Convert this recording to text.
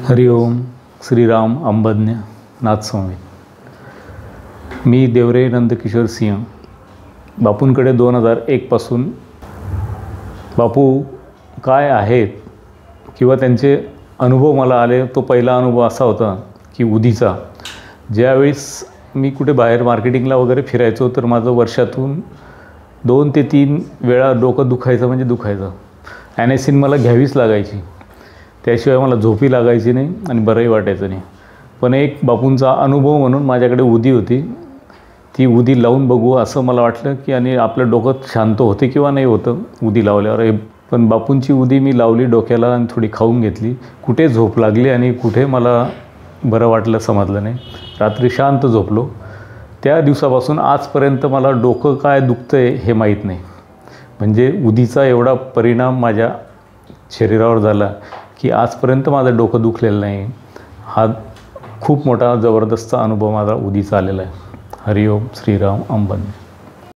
हरिओम श्रीराम अंबज्ञ नाथ स्वामी. मी देवरे नंदकिशोर सिंह. बापूंकडे 2001 पासून बापू काय आहेत किंवा त्यांचे अनुभव मला आले. तो पहिला अनुभव असा होता की उदीचा. ज्यावेळेस मी कुठे बाहेर मार्केटिंगला वगैरे फिरायचो तर माझं वर्षातून 2 ते 3 वेळा डोकं दुखायचं म्हणजे दुखायचं. ॲनेसिन मला घ्यावीच लागायची, त्याशिवाय मला झोपी लागायची नाही आणि बरंही वाटायचं नाही. पण एक बापूंचा अनुभव म्हणून माझ्याकडे उदी होती. ती उदी लावून बघू असं मला वाटलं की आणि आपलं डोकं शांत होते किंवा नाही होतं उदी लावल्यावर. पण बापूंची उदी मी लावली डोक्याला आणि थोडी खाऊन घेतली. कुठे झोप लागली आणि कुठे मला बरं वाटलं समजलं नाही. रात्री शांत झोपलो. त्या दिवसापासून आजपर्यंत मला डोकं काय दुखतं आहे हे माहीत नाही. म्हणजे उदीचा एवढा परिणाम माझ्या शरीरावर झाला की आजपर्यंत माझं डोकं दुखलेलं नाही. हा खूप मोठा जबरदस्त अनुभव माझा उदीचा आलेला आहे. हरिओम श्रीराम अंबज्ञ.